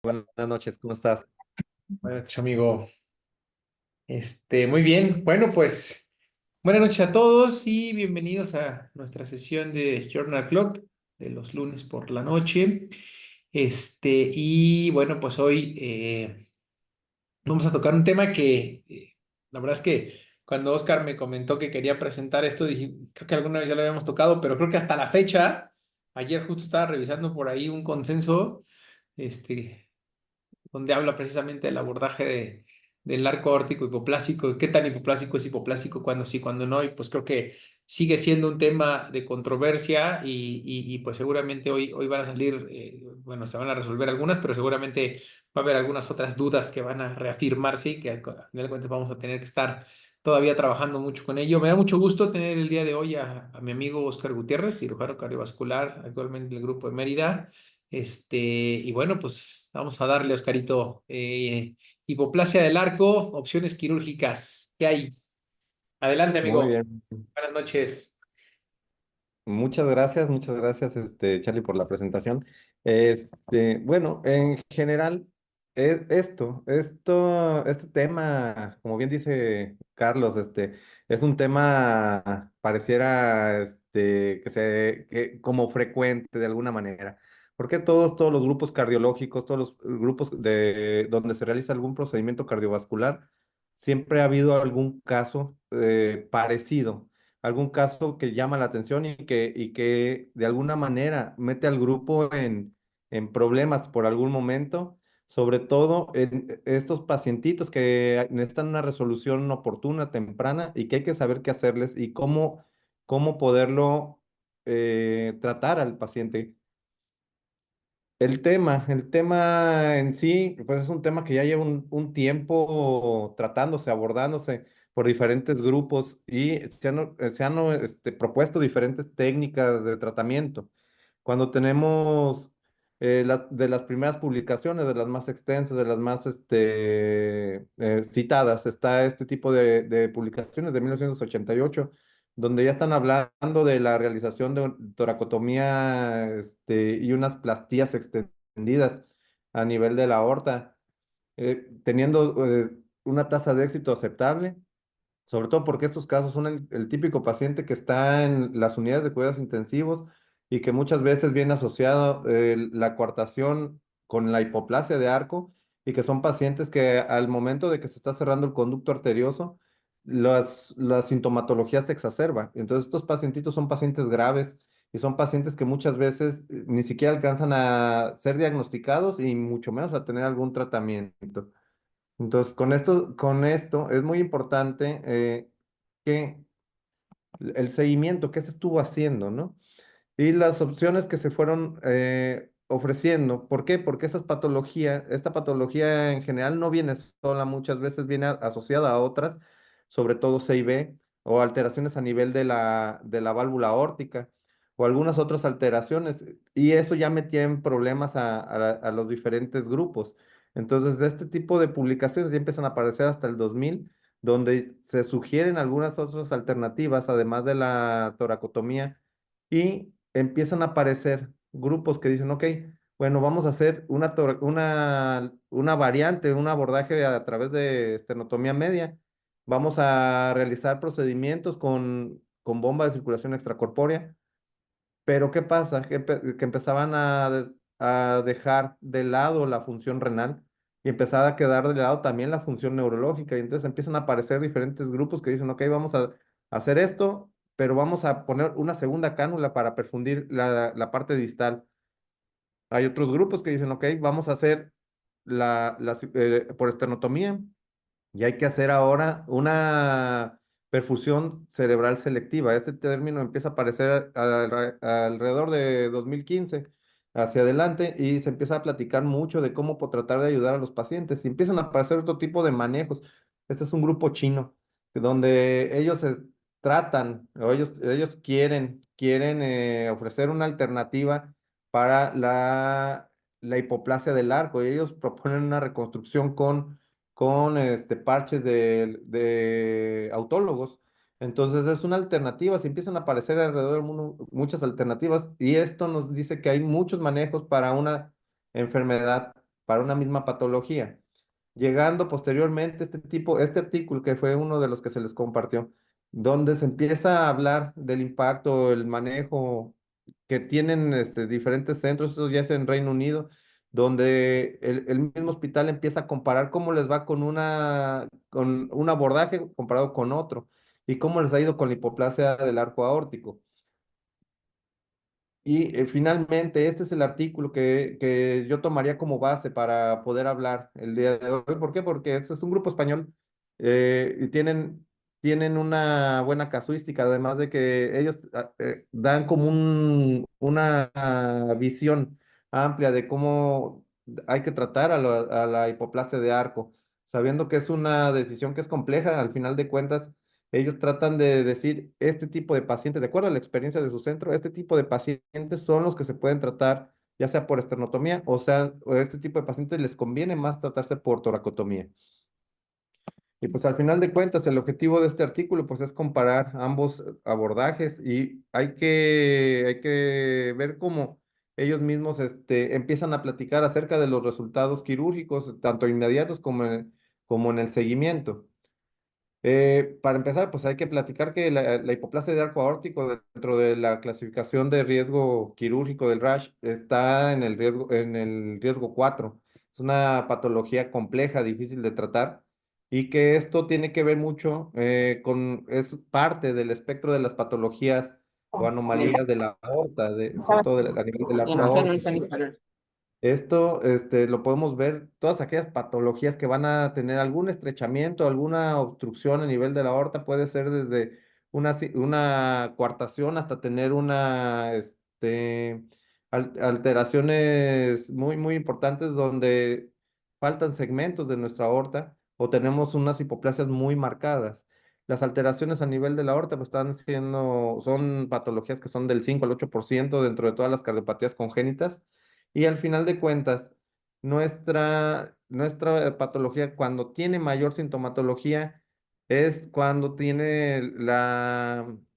Buenas noches, ¿cómo estás? Buenas noches, amigo. Muy bien. Bueno, pues buenas noches a todos y bienvenidos a nuestra sesión de Journal Club de los lunes por la noche. Y bueno, pues hoy vamos a tocar un tema que la verdad es que cuando Oscar me comentó que quería presentar esto, dije, creo que alguna vez ya lo habíamos tocado, pero creo que hasta la fecha, ayer justo estaba revisando por ahí un consenso. Este, donde habla precisamente del abordaje del arco órtico hipoplásico, qué tan hipoplásico es hipoplásico, cuándo sí, cuándo no, y pues creo que sigue siendo un tema de controversia pues seguramente hoy van a salir, bueno, se van a resolver algunas, pero seguramente va a haber algunas otras dudas que van a reafirmarse y que al final de cuentas vamos a tener que estar todavía trabajando mucho con ello. Me da mucho gusto tener el día de hoy a mi amigo Oscar Gutiérrez, cirujano cardiovascular, actualmente del Grupo de Mérida. Y bueno, pues vamos a darle, Oscarito. Hipoplasia del arco, opciones quirúrgicas. ¿Qué hay? Adelante, Muy amigo. bien. Buenas noches. Muchas gracias, Charlie, por la presentación. Bueno, en general, este tema, como bien dice Carlos, es un tema pareciera, como frecuente de alguna manera. Porque todos los grupos cardiológicos, todos los grupos donde se realiza algún procedimiento cardiovascular, siempre ha habido algún caso parecido, algún caso que llama la atención y que de alguna manera mete al grupo en problemas por algún momento, sobre todo en estos pacientitos que necesitan una resolución oportuna, temprana, y que hay que saber qué hacerles y cómo poderlo tratar al paciente. El tema en sí, pues es un tema que ya lleva un tiempo tratándose, abordándose por diferentes grupos y se han propuesto diferentes técnicas de tratamiento. Cuando tenemos de las primeras publicaciones, de las más extensas, de las más citadas, está este tipo de publicaciones de 1988 donde ya están hablando de la realización de toracotomía y unas plastías extendidas a nivel de la aorta, teniendo una tasa de éxito aceptable, sobre todo porque estos casos son el típico paciente que está en las unidades de cuidados intensivos y que muchas veces viene asociado la coartación con la hipoplasia de arco y que son pacientes que al momento de que se está cerrando el conducto arterioso, la sintomatología se exacerba. Entonces estos pacientitos son pacientes graves y son pacientes que muchas veces ni siquiera alcanzan a ser diagnosticados y mucho menos a tener algún tratamiento. Entonces, con esto es muy importante que el seguimiento que se estuvo haciendo, ¿no? Y las opciones que se fueron ofreciendo. ¿Por qué? Porque esta patología en general no viene sola, muchas veces viene asociada a otras, sobre todo CIB o alteraciones a nivel de la válvula aórtica o algunas otras alteraciones. Y eso ya metía en problemas a los diferentes grupos. Entonces, de este tipo de publicaciones ya empiezan a aparecer hasta el 2000 donde se sugieren algunas otras alternativas, además de la toracotomía y empiezan a aparecer grupos que dicen, ok, bueno, vamos a hacer una variante, un abordaje a través de estenotomía media. Vamos a realizar procedimientos con bomba de circulación extracorpórea. Pero ¿qué pasa? Que empezaban a dejar de lado la función renal y empezaba a quedar de lado también la función neurológica. Y entonces empiezan a aparecer diferentes grupos que dicen, ok, vamos a hacer esto, pero vamos a poner una segunda cánula para perfundir la parte distal. Hay otros grupos que dicen, ok, vamos a hacer por esternotomía y hay que hacer ahora una perfusión cerebral selectiva. Este término empieza a aparecer alrededor de 2015 hacia adelante y se empieza a platicar mucho de cómo tratar de ayudar a los pacientes y empiezan a aparecer otro tipo de manejos. Este es un grupo chino donde ellos tratan o ellos quieren ofrecer una alternativa para la hipoplasia del arco y ellos proponen una reconstrucción con parches de autólogos. Entonces es una alternativa, se empiezan a aparecer alrededor del mundo muchas alternativas y esto nos dice que hay muchos manejos para una enfermedad para una misma patología. Llegando posteriormente este artículo que fue uno de los que se les compartió, donde se empieza a hablar del impacto, el manejo que tienen diferentes centros, eso ya es en Reino Unido, donde el mismo hospital empieza a comparar cómo les va con un abordaje comparado con otro y cómo les ha ido con la hipoplasia del arco aórtico. Y finalmente, este es el artículo que yo tomaría como base para poder hablar el día de hoy. ¿Por qué? Porque este es un grupo español y tienen una buena casuística, además de que ellos dan como una visión amplia de cómo hay que tratar a la hipoplasia de arco, sabiendo que es una decisión que es compleja, al final de cuentas ellos tratan de decir, este tipo de pacientes, de acuerdo a la experiencia de su centro, este tipo de pacientes son los que se pueden tratar, ya sea por esternotomía, o sea, o este tipo de pacientes les conviene más tratarse por toracotomía. Y pues al final de cuentas, el objetivo de este artículo pues es comparar ambos abordajes y hay que ver cómo ellos mismos empiezan a platicar acerca de los resultados quirúrgicos, tanto inmediatos como en el seguimiento. Para empezar, pues hay que platicar que la hipoplasia de arco aórtico dentro de la clasificación de riesgo quirúrgico del RASH está en el riesgo 4. Es una patología compleja, difícil de tratar y que esto tiene que ver mucho es parte del espectro de las patologías o anomalías de la aorta, sobre todo a nivel del arco aórtico. Esto, lo podemos ver, todas aquellas patologías que van a tener algún estrechamiento, alguna obstrucción a nivel de la aorta, puede ser desde una coartación hasta tener alteraciones muy importantes donde faltan segmentos de nuestra aorta o tenemos unas hipoplasias muy marcadas. Las alteraciones a nivel de la aorta pues, son patologías que son del 5 al 8% dentro de todas las cardiopatías congénitas y al final de cuentas, nuestra patología, cuando tiene mayor sintomatología, es cuando tiene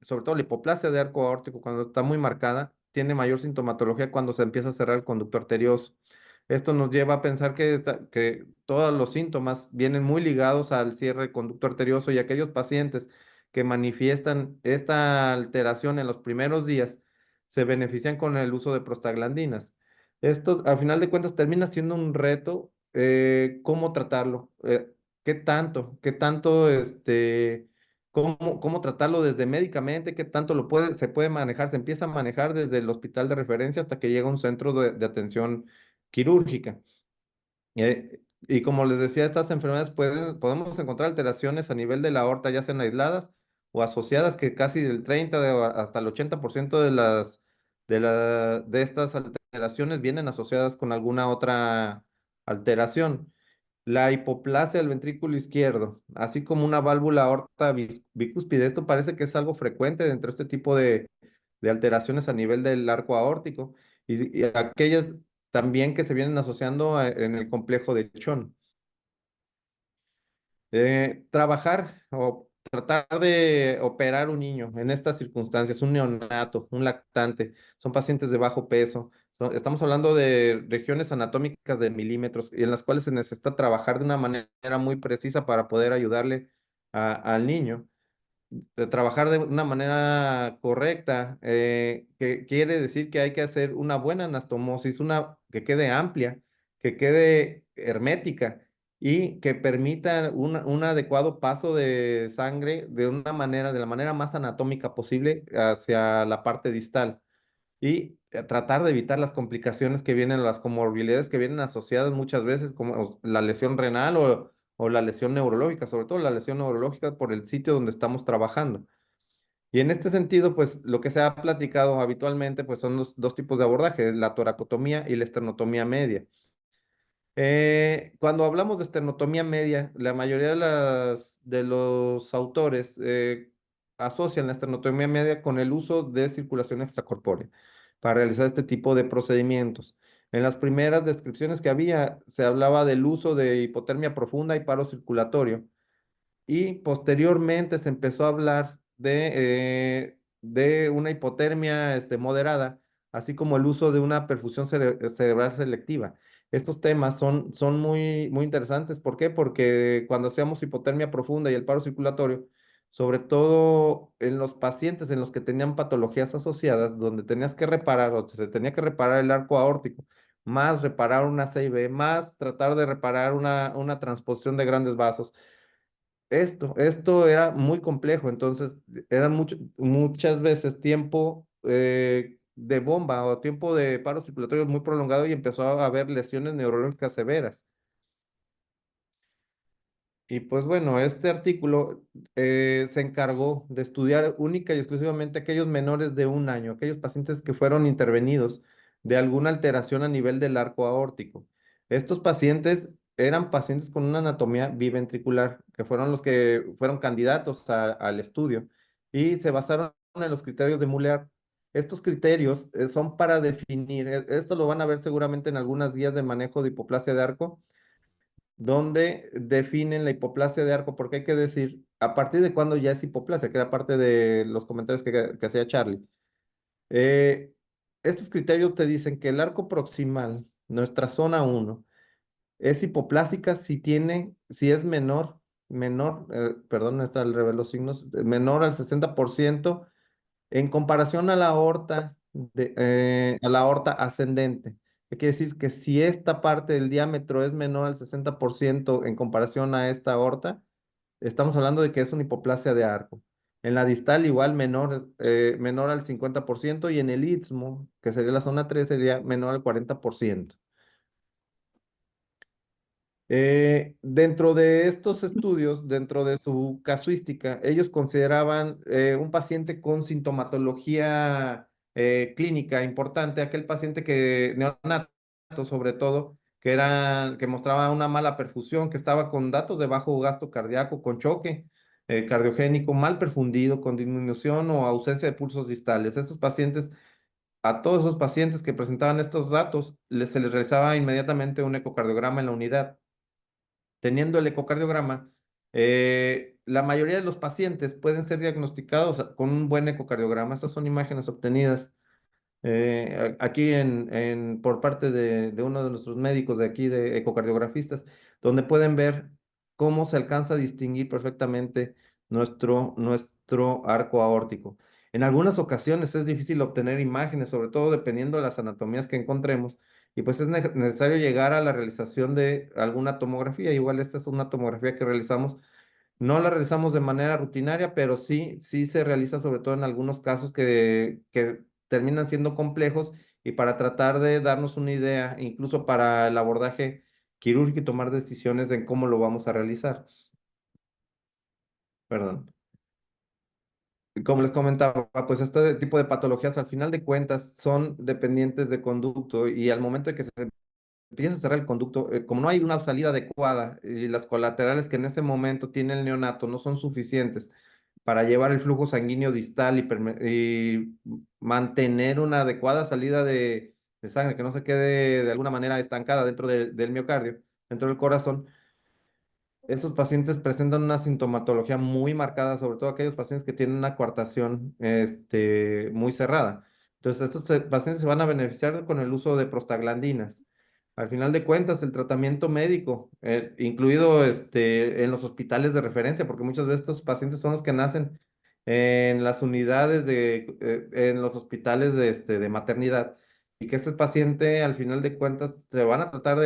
sobre todo la hipoplasia de arco aórtico, cuando está muy marcada, tiene mayor sintomatología cuando se empieza a cerrar el conducto arterioso. Esto nos lleva a pensar que todos los síntomas vienen muy ligados al cierre del conducto arterioso y aquellos pacientes que manifiestan esta alteración en los primeros días se benefician con el uso de prostaglandinas. Esto, al final de cuentas, termina siendo un reto, cómo tratarlo, qué tanto, cómo tratarlo desde médicamente, qué tanto se puede manejar, se empieza a manejar desde el hospital de referencia hasta que llega a un centro de atención quirúrgica. Y como les decía, estas enfermedades podemos encontrar alteraciones a nivel de la aorta, ya sean aisladas o asociadas, que casi del 30 hasta el 80% de estas alteraciones vienen asociadas con alguna otra alteración. La hipoplasia del ventrículo izquierdo, así como una válvula aorta bicúspide, esto parece que es algo frecuente dentro de este tipo de alteraciones a nivel del arco aórtico y aquellas también que se vienen asociando en el complejo de Chon. Trabajar o tratar de operar un niño en estas circunstancias, un neonato, un lactante, son pacientes de bajo peso. Estamos hablando de regiones anatómicas de milímetros y en las cuales se necesita trabajar de una manera muy precisa para poder ayudarle al niño de trabajar de una manera correcta, que quiere decir que hay que hacer una buena anastomosis, una que quede amplia, que quede hermética y que permita un adecuado paso de sangre de la manera más anatómica posible hacia la parte distal y tratar de evitar las complicaciones que vienen, las comorbilidades que vienen asociadas muchas veces, como la lesión renal o la lesión neurológica, sobre todo la lesión neurológica por el sitio donde estamos trabajando. Y en este sentido, pues lo que se ha platicado habitualmente, pues son los dos tipos de abordaje, la toracotomía y la esternotomía media. Cuando hablamos de esternotomía media, la mayoría de los autores asocian la esternotomía media con el uso de circulación extracorpórea para realizar este tipo de procedimientos. En las primeras descripciones que había, se hablaba del uso de hipotermia profunda y paro circulatorio y posteriormente se empezó a hablar de una hipotermia moderada, así como el uso de una perfusión cerebral selectiva. Estos temas son muy interesantes. ¿Por qué? Porque cuando hacíamos hipotermia profunda y el paro circulatorio, sobre todo en los pacientes en los que tenían patologías asociadas, donde tenías que reparar o se tenía que reparar el arco aórtico, más reparar una CIB, más tratar de reparar una transposición de grandes vasos. Esto era muy complejo, entonces eran muchas veces tiempo de bomba o tiempo de paro circulatorio muy prolongado y empezó a haber lesiones neurológicas severas. Y pues bueno, este artículo se encargó de estudiar única y exclusivamente aquellos menores de 1 año, aquellos pacientes que fueron intervenidos de alguna alteración a nivel del arco aórtico. Estos pacientes eran pacientes con una anatomía biventricular, que fueron los que fueron candidatos al estudio y se basaron en los criterios de Muller. Estos criterios son para definir, esto lo van a ver seguramente en algunas guías de manejo de hipoplasia de arco donde definen la hipoplasia de arco, porque hay que decir a partir de cuándo ya es hipoplasia, que era parte de los comentarios que hacía Charlie. Eh, Estos criterios te dicen que el arco proximal, nuestra zona uno, es hipoplásica si es perdón, está al revés los signos, menor al 60% en comparación a la aorta, a la aorta ascendente. ¿Qué quiere decir? Que si esta parte del diámetro es menor al 60% en comparación a esta aorta, estamos hablando de que es una hipoplasia de arco. En la distal igual menor al 50% y en el istmo, que sería la zona 3, sería menor al 40%. Dentro de estos estudios, dentro de su casuística, ellos consideraban un paciente con sintomatología clínica importante, aquel paciente neonato sobre todo, que mostraba una mala perfusión, que estaba con datos de bajo gasto cardíaco, con choque cardiogénico, mal perfundido, con disminución o ausencia de pulsos distales. A todos esos pacientes que presentaban estos datos, se les realizaba inmediatamente un ecocardiograma en la unidad. Teniendo el ecocardiograma, la mayoría de los pacientes pueden ser diagnosticados con un buen ecocardiograma. Estas son imágenes obtenidas aquí por parte de uno de nuestros médicos de aquí, de ecocardiografistas, donde pueden ver cómo se alcanza a distinguir perfectamente nuestro arco aórtico. En algunas ocasiones es difícil obtener imágenes, sobre todo dependiendo de las anatomías que encontremos, y pues es necesario llegar a la realización de alguna tomografía. Igual esta es una tomografía que realizamos, no la realizamos de manera rutinaria, pero sí se realiza sobre todo en algunos casos que terminan siendo complejos y para tratar de darnos una idea, incluso para el abordaje quirúrgico y tomar decisiones en cómo lo vamos a realizar. Perdón. Y como les comentaba, pues este tipo de patologías al final de cuentas son dependientes de conducto y al momento de que se empieza a cerrar el conducto, como no hay una salida adecuada y las colaterales que en ese momento tiene el neonato no son suficientes para llevar el flujo sanguíneo distal y mantener una adecuada salida de sangre, que no se quede de alguna manera estancada dentro del miocardio, dentro del corazón, esos pacientes presentan una sintomatología muy marcada, sobre todo aquellos pacientes que tienen una coartación muy cerrada. Entonces, estos pacientes se van a beneficiar con el uso de prostaglandinas. Al final de cuentas, el tratamiento médico, incluido en los hospitales de referencia, porque muchas veces estos pacientes son los que nacen en las unidades en los hospitales de maternidad y que este paciente, al final de cuentas, se van a tratar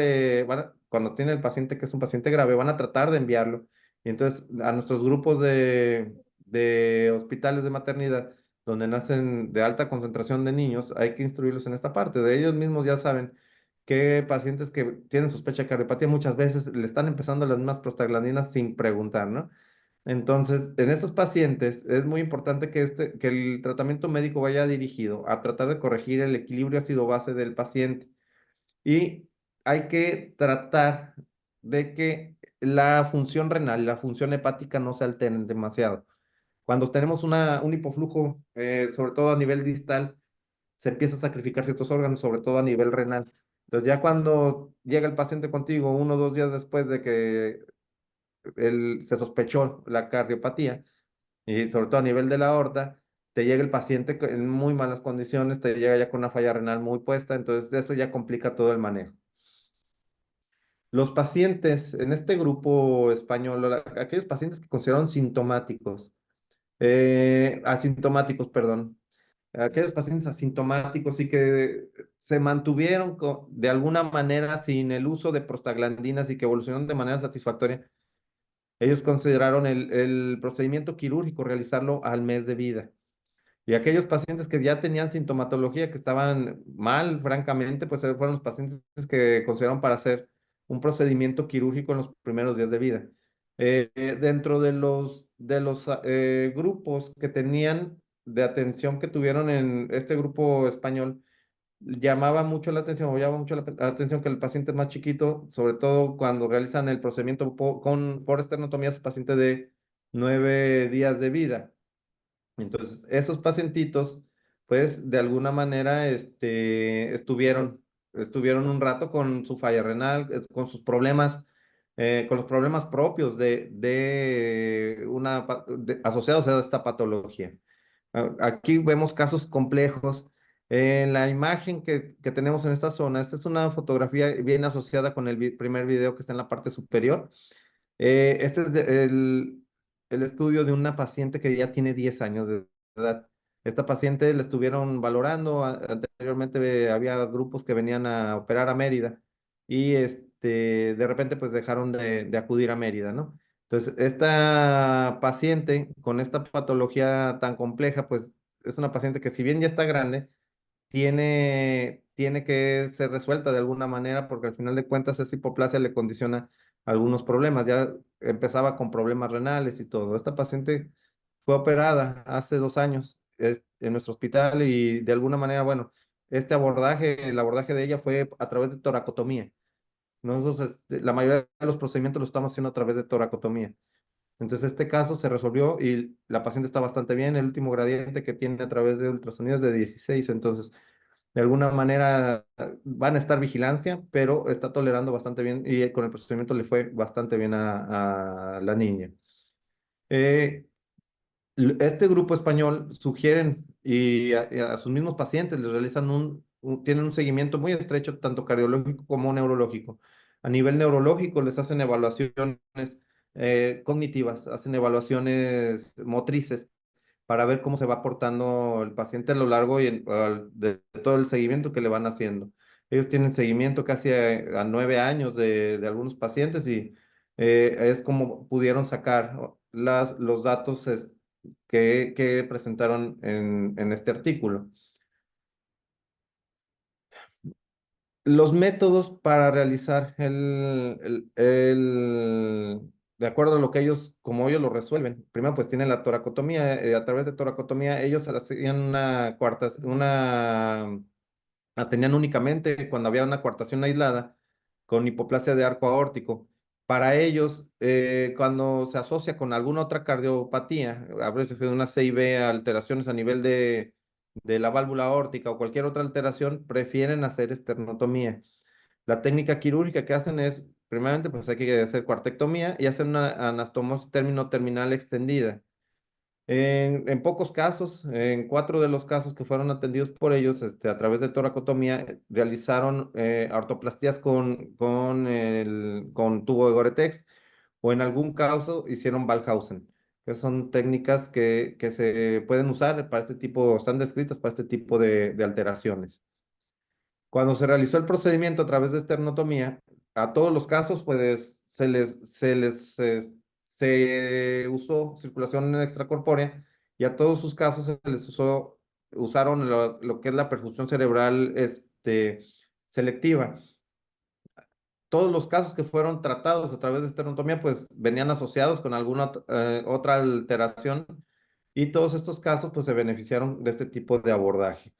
cuando tiene el paciente que es un paciente grave, van a tratar de enviarlo. Y entonces, a nuestros grupos de hospitales de maternidad, donde nacen de alta concentración de niños, hay que instruirlos en esta parte. De ellos mismos ya saben que pacientes que tienen sospecha de cardiopatía muchas veces le están empezando las mismas prostaglandinas sin preguntar, ¿no? Entonces, en esos pacientes es muy importante que el tratamiento médico vaya dirigido a tratar de corregir el equilibrio ácido-base del paciente. Y hay que tratar de que la función renal y la función hepática no se alteren demasiado. Cuando tenemos un hipoflujo, sobre todo a nivel distal, se empieza a sacrificar ciertos órganos, sobre todo a nivel renal. Entonces, ya cuando llega el paciente contigo 1 o 2 días después de que se sospechó la cardiopatía, y sobre todo a nivel de la aorta, te llega el paciente en muy malas condiciones, te llega ya con una falla renal muy puesta, entonces eso ya complica todo el manejo. Los pacientes en este grupo español, aquellos pacientes que consideraron sintomáticos, asintomáticos, perdón, aquellos pacientes asintomáticos y que se mantuvieron de alguna manera sin el uso de prostaglandinas y que evolucionaron de manera satisfactoria, ellos consideraron el procedimiento quirúrgico realizarlo al mes de vida. Y aquellos pacientes que ya tenían sintomatología, que estaban mal, francamente, pues fueron los pacientes que consideraron para hacer un procedimiento quirúrgico en los primeros días de vida. Dentro de los grupos que tenían de atención que tuvieron en este grupo español, llamaba mucho la atención, o llama mucho la atención que el paciente más chiquito, sobre todo cuando realizan el procedimiento por esternotomía, es paciente de 9 días de vida. Entonces, esos pacientitos, pues, de alguna manera, estuvieron un rato con su falla renal, con sus problemas, con los problemas propios asociados a esta patología. Aquí vemos casos complejos. En la imagen que tenemos en esta zona, esta es una fotografía bien asociada con el primer video que está en la parte superior. Este es el estudio de una paciente que ya tiene 10 años de edad. Esta paciente la estuvieron valorando. Anteriormente había grupos que venían a operar a Mérida y de repente pues dejaron de acudir a Mérida, ¿no? Entonces, esta paciente con esta patología tan compleja, pues es una paciente que si bien ya está grande, tiene que ser resuelta de alguna manera porque al final de cuentas esa hipoplasia le condiciona algunos problemas. Ya empezaba con problemas renales y todo. Esta paciente fue operada hace 2 años en nuestro hospital y de alguna manera, bueno, el abordaje de ella fue a través de toracotomía. Nosotros, la mayoría de los procedimientos los estamos haciendo a través de toracotomía. Entonces, este caso se resolvió y la paciente está bastante bien. El último gradiente que tiene a través de ultrasonidos es de 16. Entonces, de alguna manera van a estar vigilancia, pero está tolerando bastante bien y con el procedimiento le fue bastante bien a la niña. Eh, este grupo español sugieren y a sus mismos pacientes les realizan tienen un seguimiento muy estrecho, tanto cardiológico como neurológico. A nivel neurológico les hacen evaluaciones cognitivas, hacen evaluaciones motrices para ver cómo se va portando el paciente a lo largo de todo el seguimiento que le van haciendo. Ellos tienen seguimiento casi a 9 años de algunos pacientes y es como pudieron sacar los datos que presentaron en este artículo. Los métodos para realizar de acuerdo a lo que como ellos lo resuelven. Primero, pues tienen la toracotomía. A través de toracotomía, ellos hacían tenían únicamente cuando había una coartación aislada con hipoplasia de arco aórtico. Para ellos, cuando se asocia con alguna otra cardiopatía, a veces de una CIB, alteraciones a nivel de la válvula aórtica o cualquier otra alteración, prefieren hacer esternotomía. La técnica quirúrgica que hacen es, primeramente, pues hay que hacer cuartectomía y hacer una anastomosis término-terminal extendida. En pocos casos, en 4 de los casos que fueron atendidos por ellos, a través de toracotomía, realizaron ortoplastías con tubo de Goretex o en algún caso hicieron Ballhausen, que son técnicas que se pueden usar para este tipo, están descritas para este tipo de alteraciones. Cuando se realizó el procedimiento a través de esternotomía, a todos los casos, pues se usó circulación extracorpórea y a todos sus casos usaron lo que es la perfusión cerebral selectiva. Todos los casos que fueron tratados a través de esternotomía, pues venían asociados con alguna otra alteración y todos estos casos, pues se beneficiaron de este tipo de abordaje.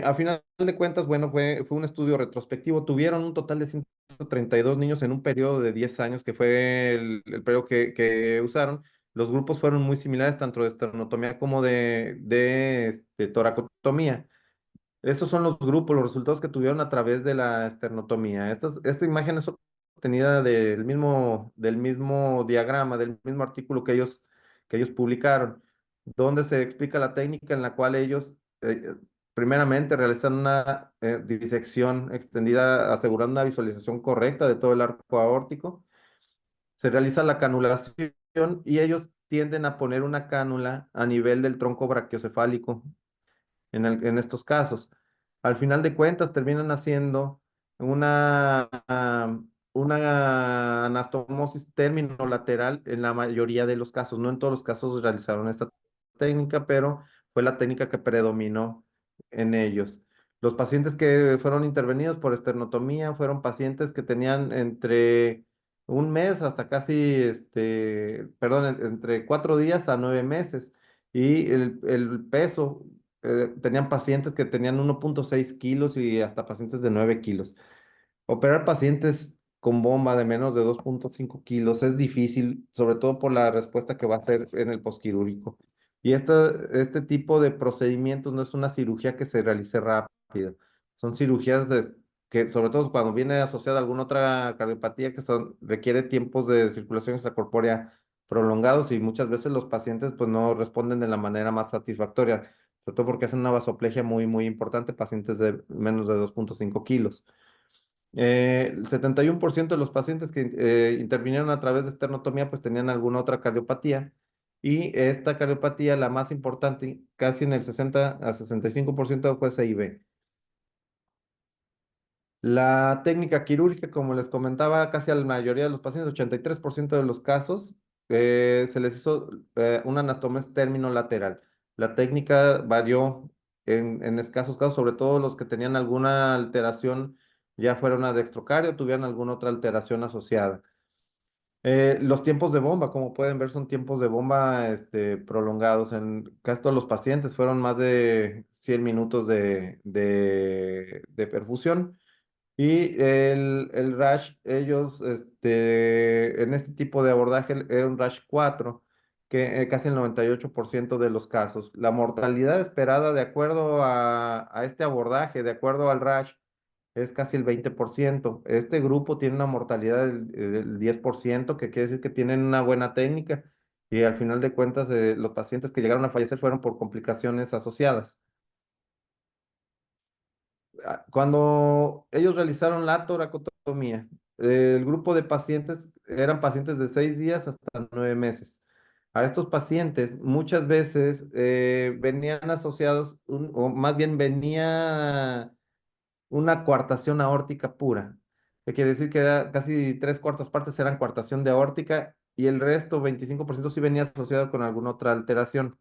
A final de cuentas, bueno, fue un estudio retrospectivo. Tuvieron un total de 132 niños en un periodo de 10 años, que fue el periodo que usaron. Los grupos fueron muy similares, tanto de esternotomía como de toracotomía. Esos son los grupos, los resultados que tuvieron a través de la esternotomía. Esta imagen es obtenida del mismo diagrama, del mismo artículo que ellos publicaron, donde se explica la técnica en la cual ellos primeramente realizan una disección extendida, asegurando una visualización correcta de todo el arco aórtico. Se realiza la canulación y ellos tienden a poner una cánula a nivel del tronco brachiocefálico en estos casos. Al final de cuentas terminan haciendo una, una anastomosis término-lateral en la mayoría de los casos. No en todos los casos realizaron esta técnica, pero fue la técnica que predominó en ellos. Los pacientes que fueron intervenidos por esternotomía fueron pacientes que tenían entre un mes hasta casi, perdón, entre 4 días a 9 meses. Y el peso tenían pacientes que tenían 1,6 kilos y hasta pacientes de 9 kilos. Operar pacientes con bomba de menos de 2,5 kilos es difícil, sobre todo por la respuesta que va a hacer en el posquirúrgico. Y este tipo de procedimientos no es una cirugía que se realice rápido. Son cirugías que, sobre todo cuando viene asociada a alguna otra cardiopatía, requiere tiempos de circulación extracorpórea prolongados y muchas veces los pacientes pues no responden de la manera más satisfactoria, sobre todo porque hacen una vasoplegia muy, muy importante, pacientes de menos de 2,5 kilos. El 71% de los pacientes que intervinieron a través de esternotomía pues tenían alguna otra cardiopatía y esta cardiopatía, la más importante, casi en el 60 a 65% fue CIB. La técnica quirúrgica, como les comentaba, casi a la mayoría de los pacientes, 83% de los casos, se les hizo una anastomosis término-lateral. La técnica varió en escasos casos, sobre todo los que tenían alguna alteración, ya fuera una dextrocardia o tuvieran alguna otra alteración asociada. Los tiempos de bomba, como pueden ver, son tiempos de bomba prolongados. En casi todos los pacientes fueron más de 100 minutos de perfusión. Y el rash, ellos, en este tipo de abordaje, era un rash 4 que casi el 98% de los casos. La mortalidad esperada de acuerdo a este abordaje, de acuerdo al rash, es casi el 20%. Este grupo tiene una mortalidad del 10%, que quiere decir que tienen una buena técnica y al final de cuentas los pacientes que llegaron a fallecer fueron por complicaciones asociadas. Cuando ellos realizaron la toracotomía, el grupo de pacientes eran pacientes de 6 días hasta 9 meses. A estos pacientes muchas veces venían asociados, o más bien venía una coartación aórtica pura, que quiere decir que casi 3/4 partes eran coartación de aórtica y el resto, 25%, sí venía asociado con alguna otra alteración.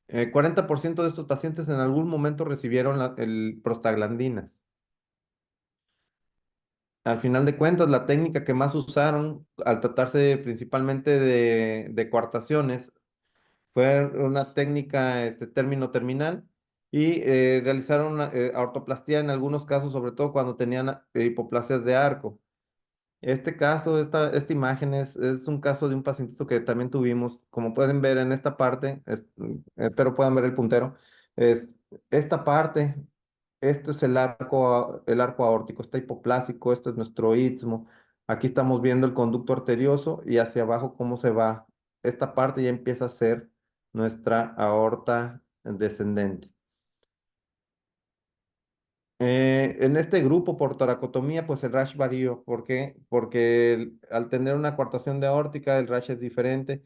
40% de estos pacientes en algún momento recibieron el prostaglandinas. Al final de cuentas, la técnica que más usaron al tratarse principalmente de coartaciones fue una técnica término terminal y realizaron una aortoplastía en algunos casos, sobre todo cuando tenían hipoplasias de arco. Este caso, esta imagen es un caso de un pacientito que también tuvimos. Como pueden ver en esta parte, espero puedan ver el puntero, es esta parte, esto es el arco aórtico, está hipoplásico, esto es nuestro istmo. Aquí estamos viendo el conducto arterioso y hacia abajo cómo se va. Esta parte ya empieza a ser nuestra aorta descendente. En este grupo por toracotomía, pues el rash varió. ¿Por qué? Porque al tener una coartación de aórtica, el rash es diferente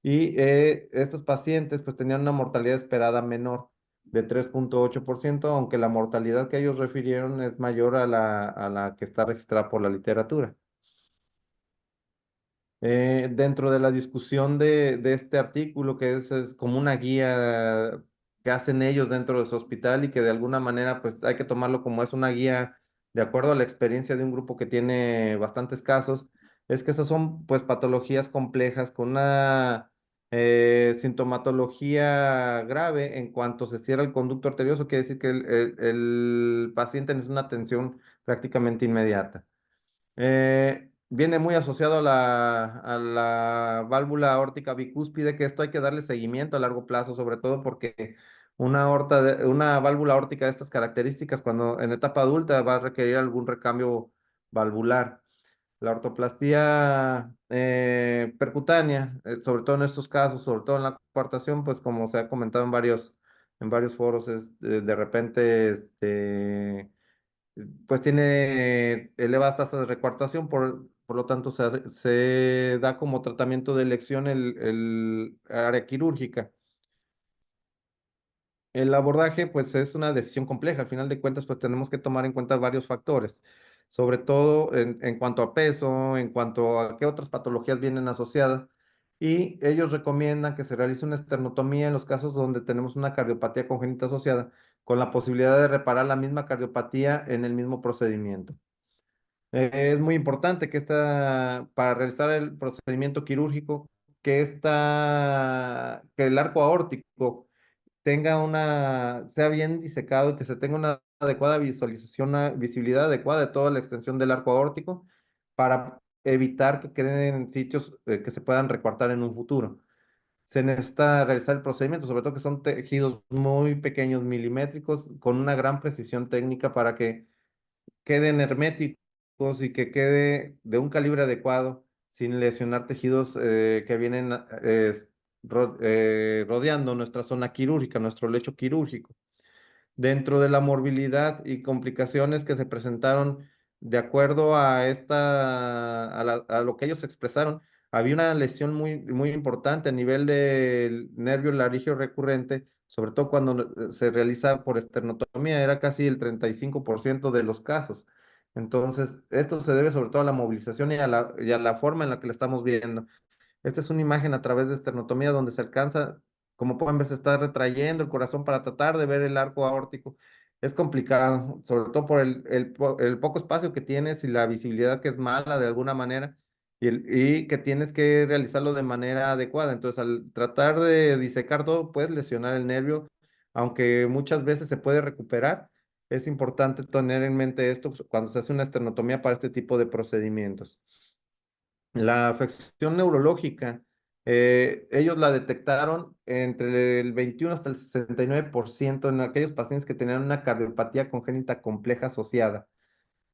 y estos pacientes pues tenían una mortalidad esperada menor de 3,8%, aunque la mortalidad que ellos refirieron es mayor a la que está registrada por la literatura. Dentro de la discusión de este artículo, que es como una guía que hacen ellos dentro de su hospital y que de alguna manera pues hay que tomarlo como es una guía de acuerdo a la experiencia de un grupo que tiene bastantes casos, es que esas son pues patologías complejas con una sintomatología grave en cuanto se cierra el conducto arterioso, quiere decir que el paciente necesita una atención prácticamente inmediata. Viene muy asociado a la válvula aórtica bicúspide, que esto hay que darle seguimiento a largo plazo, sobre todo porque una válvula aórtica de estas características, cuando en etapa adulta va a requerir algún recambio valvular. La ortoplastía percutánea, sobre todo en estos casos, sobre todo en la coartación, pues como se ha comentado en varios en varios foros, de repente, pues tiene elevadas tasas de recuartación, por lo tanto se da como tratamiento de elección el área quirúrgica. El abordaje, pues, es una decisión compleja. Al final de cuentas, pues, tenemos que tomar en cuenta varios factores, sobre todo en cuanto a peso, en cuanto a qué otras patologías vienen asociadas. Y ellos recomiendan que se realice una esternotomía en los casos donde tenemos una cardiopatía congénita asociada, con la posibilidad de reparar la misma cardiopatía en el mismo procedimiento. Es muy importante para realizar el procedimiento quirúrgico, que el arco aórtico sea bien disecado y que se tenga una adecuada visualización, una visibilidad adecuada de toda la extensión del arco aórtico para evitar que queden sitios que se puedan recortar en un futuro. Se necesita realizar el procedimiento, sobre todo que son tejidos muy pequeños, milimétricos, con una gran precisión técnica para que queden herméticos y que quede de un calibre adecuado, sin lesionar tejidos que vienen rodeando nuestra zona quirúrgica, nuestro lecho quirúrgico. Dentro de la morbilidad y complicaciones que se presentaron de acuerdo a lo que ellos expresaron, había una lesión muy importante a nivel del nervio laríngeo recurrente, sobre todo cuando se realiza por esternotomía, era casi el 35% de los casos. Entonces, esto se debe sobre todo a la movilización y a la forma en la que la estamos viendo. Esta es una imagen a través de esternotomía donde se alcanza, como pueden ver, se está retrayendo el corazón para tratar de ver el arco aórtico. Es complicado, sobre todo por el poco espacio que tienes y la visibilidad que es mala de alguna manera y que tienes que realizarlo de manera adecuada. Entonces, al tratar de disecar todo, puedes lesionar el nervio, aunque muchas veces se puede recuperar. Es importante tener en mente esto cuando se hace una esternotomía para este tipo de procedimientos. La afección neurológica, ellos la detectaron entre el 21 hasta el 69% en aquellos pacientes que tenían una cardiopatía congénita compleja asociada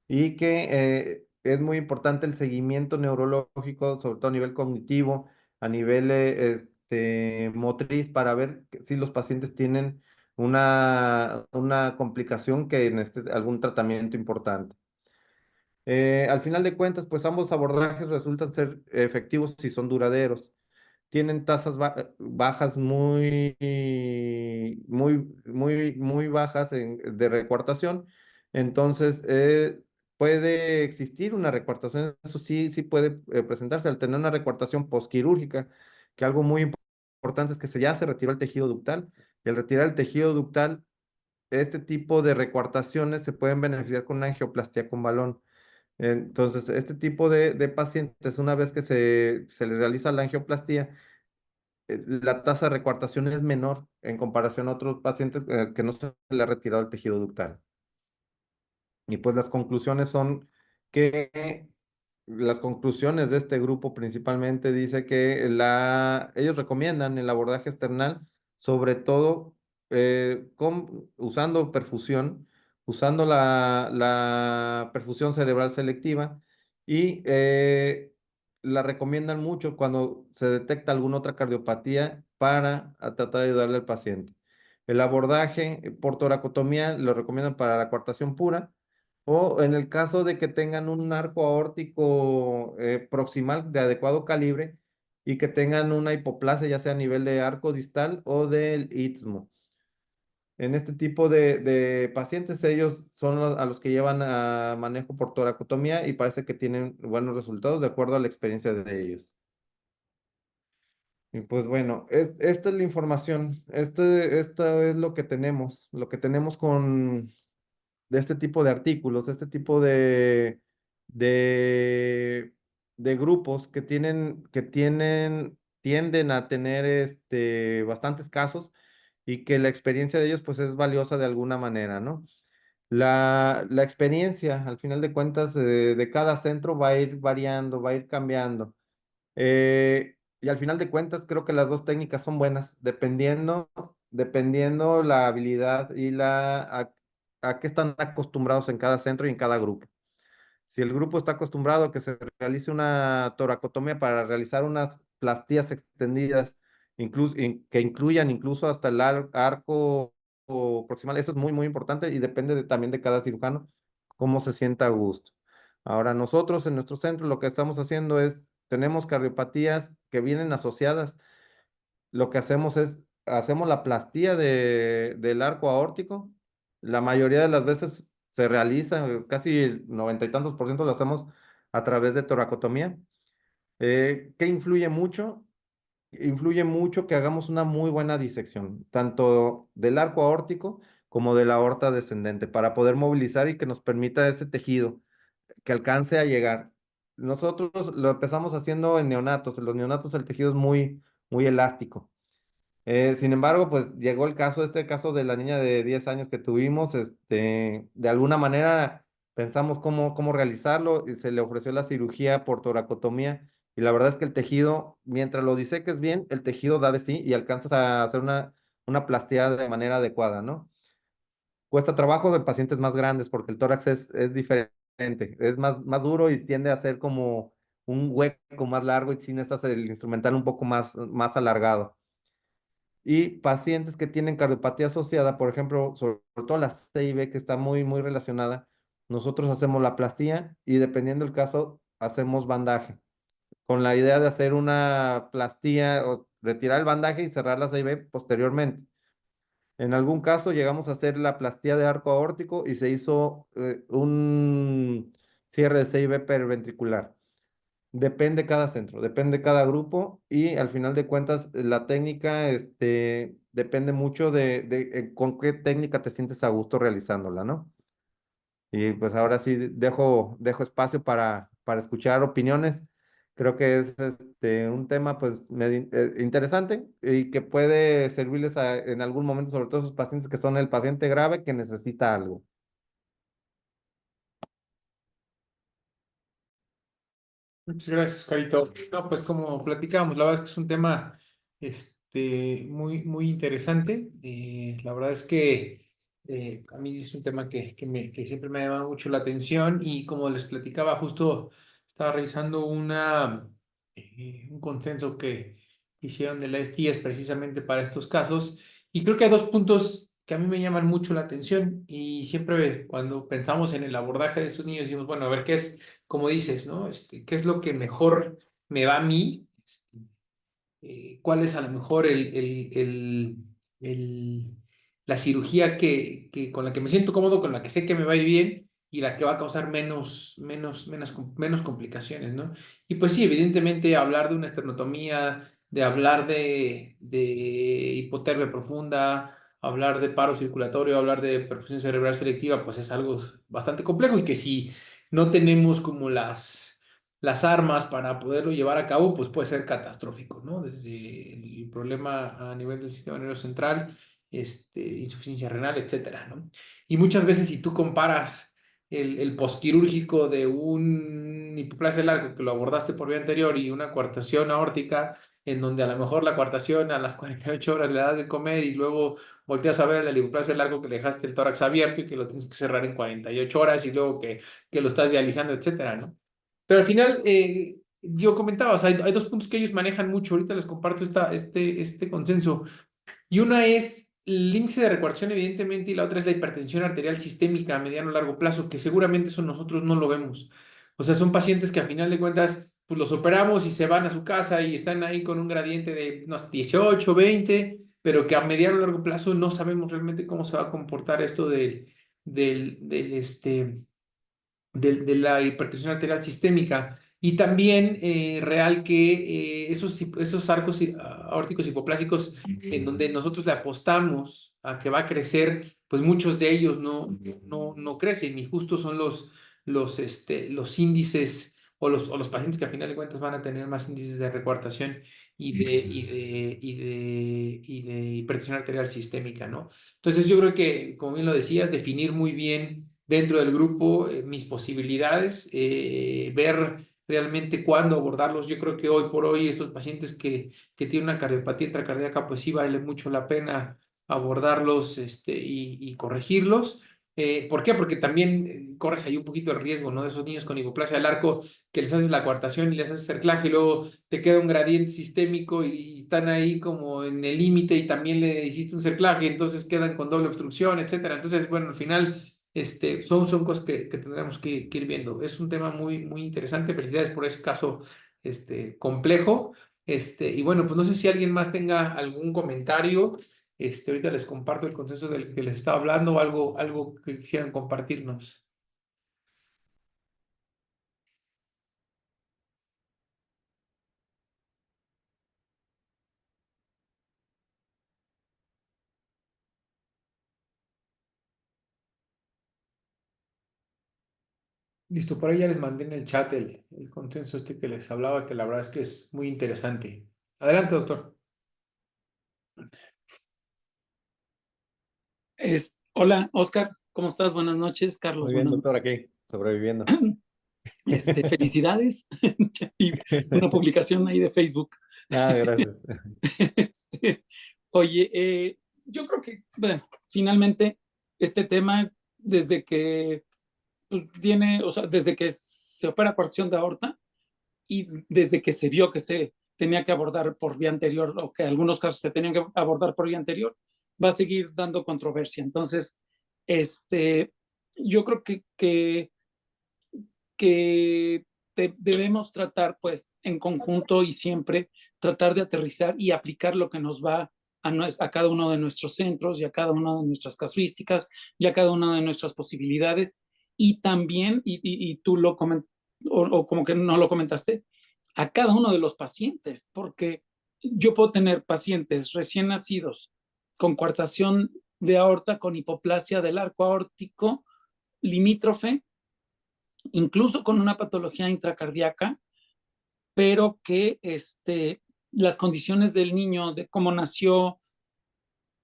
y que es muy importante el seguimiento neurológico, sobre todo a nivel cognitivo, a nivel motriz, para ver si los pacientes tienen una complicación que necesite algún tratamiento importante. Al final de cuentas, pues ambos abordajes resultan ser efectivos si son duraderos. Tienen tasas bajas muy bajas de recuartación. Entonces, puede existir una recuartación. Eso sí, sí puede presentarse al tener una recuartación posquirúrgica, que algo muy importante es que ya se retiró el tejido ductal. Y al retirar el tejido ductal, este tipo de recuartaciones se pueden beneficiar con una angioplastia con balón. Entonces, este tipo de pacientes, una vez que se les realiza la angioplastia, la tasa de recuartación es menor en comparación a otros pacientes que no se le ha retirado el tejido ductal. Y pues las conclusiones de este grupo principalmente dice que ellos recomiendan el abordaje external, sobre todo usando perfusión, usando la perfusión cerebral selectiva y la recomiendan mucho cuando se detecta alguna otra cardiopatía para tratar de ayudarle al paciente. El abordaje por toracotomía lo recomiendan para la coartación pura o en el caso de que tengan un arco aórtico proximal de adecuado calibre y que tengan una hipoplasia, ya sea a nivel de arco distal o del istmo. En este tipo de pacientes, ellos son a los que llevan a manejo por toracotomía y parece que tienen buenos resultados de acuerdo a la experiencia de ellos. Y pues bueno, esta es la información, esto es lo que tenemos de este tipo de artículos, de este tipo de, de grupos tienden a tener bastantes casos y que la experiencia de ellos pues es valiosa de alguna manera, ¿no? La experiencia, al final de cuentas, de cada centro va a ir variando, va a ir cambiando. Y al final de cuentas, creo que las dos técnicas son buenas, dependiendo la habilidad a qué están acostumbrados en cada centro y en cada grupo. Si el grupo está acostumbrado a que se realice una toracotomía para realizar unas plastías extendidas, que incluyan incluso hasta el arco proximal. Eso es muy, muy importante y depende también de cada cirujano cómo se sienta a gusto. Ahora, nosotros en nuestro centro lo que estamos haciendo es, tenemos cardiopatías que vienen asociadas. Lo que hacemos es, hacemos la plastía del arco aórtico. La mayoría de las veces se realiza, casi el 90 y tantos % lo hacemos a través de toracotomía. ¿Qué influye mucho? Influye mucho que hagamos una muy buena disección, tanto del arco aórtico como de la aorta descendente, para poder movilizar y que nos permita ese tejido que alcance a llegar. Nosotros lo empezamos haciendo en neonatos. En los neonatos el tejido es muy, muy elástico. Sin embargo, pues llegó el caso, este caso de la niña de 10 años que tuvimos, de alguna manera pensamos cómo realizarlo y se le ofreció la cirugía por toracotomía y la verdad es que el tejido, mientras lo diseques bien, el tejido da de sí y alcanzas a hacer una plastía de manera adecuada, ¿no? Cuesta trabajo en pacientes más grandes porque el tórax es diferente, es más duro y tiende a ser como un hueco más largo y si necesitas el instrumental un poco más alargado. Y pacientes que tienen cardiopatía asociada, por ejemplo, sobre todo la CIB, que está muy, muy relacionada, nosotros hacemos la plastía y dependiendo del caso, hacemos bandaje, con la idea de hacer una plastía o retirar el bandaje y cerrar la CIB posteriormente. En algún caso llegamos a hacer la plastía de arco aórtico y se hizo un cierre de CIB perventricular. Depende cada centro, depende cada grupo y al final de cuentas la técnica depende mucho de con qué técnica te sientes a gusto realizándola, ¿no? Y pues ahora sí dejo espacio para escuchar opiniones. Creo que es un tema pues interesante y que puede servirles en algún momento, sobre todo esos pacientes que son el paciente grave que necesita algo. Muchas gracias, Carito. No, pues como platicábamos, la verdad es que es un tema muy, muy interesante. La verdad es que a mí es un tema que siempre me ha llamado mucho la atención y como les platicaba, justo estaba revisando un consenso que hicieron de la STS precisamente para estos casos y creo que hay dos puntos que a mí me llaman mucho la atención y siempre cuando pensamos en el abordaje de estos niños decimos, bueno, a ver qué es como dices, ¿no? ¿Qué es lo que mejor me va a mí? ¿Cuál es a lo mejor el- la cirugía con la que me siento cómodo, con la que sé que me va a ir bien y la que va a causar menos complicaciones, ¿no? Y pues sí, evidentemente hablar de una esternotomía, de hablar de hipotermia profunda, hablar de paro circulatorio, hablar de perfusión cerebral selectiva, pues es algo bastante complejo y que si no tenemos como las armas para poderlo llevar a cabo, pues puede ser catastrófico, ¿no? Desde el problema a nivel del sistema nervioso central, insuficiencia renal, etcétera, ¿no? Y muchas veces si tú comparas el posquirúrgico de un hipoplasia largo que lo abordaste por vía anterior y una coartación aórtica, en donde a lo mejor la coartación a las 48 horas le das de comer y luego volteas a ver el hipoplasia largo que le dejaste el tórax abierto y que lo tienes que cerrar en 48 horas y luego que lo estás dializando, etcétera, ¿no? Pero al final, yo comentaba, o sea, hay dos puntos que ellos manejan mucho, ahorita les comparto este consenso, y una es el índice de recuarción, evidentemente, y la otra es la hipertensión arterial sistémica a mediano o largo plazo, que seguramente eso nosotros no lo vemos. O sea, son pacientes que a final de cuentas, pues los operamos y se van a su casa y están ahí con un gradiente de unos 18, 20, pero que a mediano o largo plazo no sabemos realmente cómo se va a comportar esto del de la hipertensión arterial sistémica. Y también real que esos arcos aórticos hipoplásicos en donde nosotros le apostamos a que va a crecer, pues muchos de ellos no crecen y justo son los índices o los pacientes que a final de cuentas van a tener más índices de recuartación y de hipertensión arterial sistémica, ¿no? Entonces yo creo que, como bien lo decías, definir muy bien dentro del grupo mis posibilidades, ver realmente cuándo abordarlos. Yo creo que hoy por hoy estos pacientes que tienen una cardiopatía intracardíaca, pues sí vale mucho la pena abordarlos y corregirlos. ¿Por qué? Porque también corres ahí un poquito el riesgo, ¿no? De esos niños con hipoplasia del arco que les haces la coartación y les haces cerclaje y luego te queda un gradiente sistémico y están ahí como en el límite y también le hiciste un cerclaje, entonces quedan con doble obstrucción, etcétera. Entonces, bueno, al final son cosas que tendremos que ir viendo. Es un tema muy interesante. Felicidades por ese caso complejo. Y bueno, pues no sé si alguien más tenga algún comentario. Ahorita les comparto el consenso del que les estaba hablando o algo que quisieran compartirnos. Listo, por ahí ya les mandé en el chat el consenso que les hablaba, que la verdad es que es muy interesante. Adelante, doctor. Hola, Oscar, ¿cómo estás? Buenas noches, Carlos, Muy bien, buenas doctor, aquí, sobreviviendo. noches. Felicidades y una publicación ahí de Facebook. Ah, gracias. Este, Oye, yo creo que, bueno, finalmente este tema, desde que pues, o sea, desde que se opera porción de aorta y desde que se vio que se tenía que abordar por vía anterior o que en algunos casos se tenían que abordar por vía anterior, va a seguir dando controversia. Entonces, yo creo que debemos tratar, pues, en conjunto y siempre tratar de aterrizar y aplicar lo que nos va a cada uno de nuestros centros y a cada una de nuestras casuísticas y a cada una de nuestras posibilidades. Y también, y tú lo comentaste, o como que no lo comentaste, a cada uno de los pacientes, porque yo puedo tener pacientes recién nacidos con coartación de aorta, con hipoplasia del arco aórtico limítrofe, incluso con una patología intracardíaca, pero que las condiciones del niño, de cómo nació,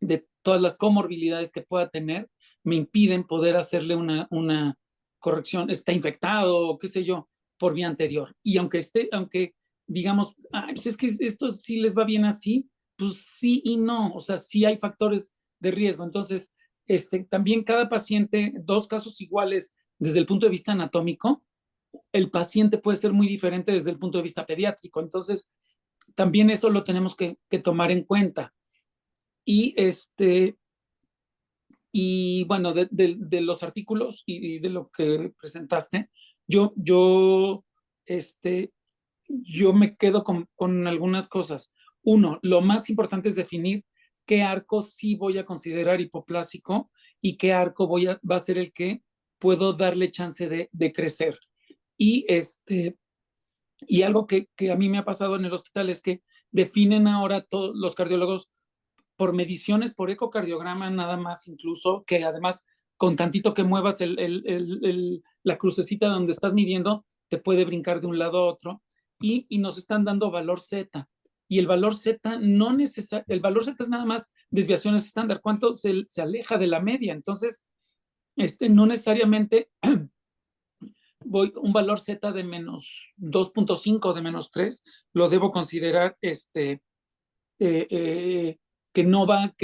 de todas las comorbilidades que pueda tener, me impiden poder hacerle una corrección. Está infectado o qué sé yo, por vía anterior. Y aunque digamos, pues es que esto sí les va bien así, pues sí y no. O sea, sí hay factores de riesgo. Entonces, también cada paciente, dos casos iguales desde el punto de vista anatómico, el paciente puede ser muy diferente desde el punto de vista pediátrico. Entonces, también eso lo tenemos que tomar en cuenta. Y y bueno, de los artículos y de lo que presentaste, yo, yo, este, yo me quedo con algunas cosas. Uno, lo más importante es definir qué arco sí voy a considerar hipoplásico y qué arco va a ser el que puedo darle chance de crecer. Y, y algo que a mí me ha pasado en el hospital es que definen ahora todos los cardiólogos por mediciones, por ecocardiograma nada más, incluso, que además con tantito que muevas la crucecita donde estás midiendo, te puede brincar de un lado a otro, y nos están dando valor Z. Y el valor Z no el valor Z es nada más desviaciones estándar, cuánto se aleja de la media. Entonces, no necesariamente un valor Z de menos 2.5, de menos 3, lo debo considerar eh, eh, que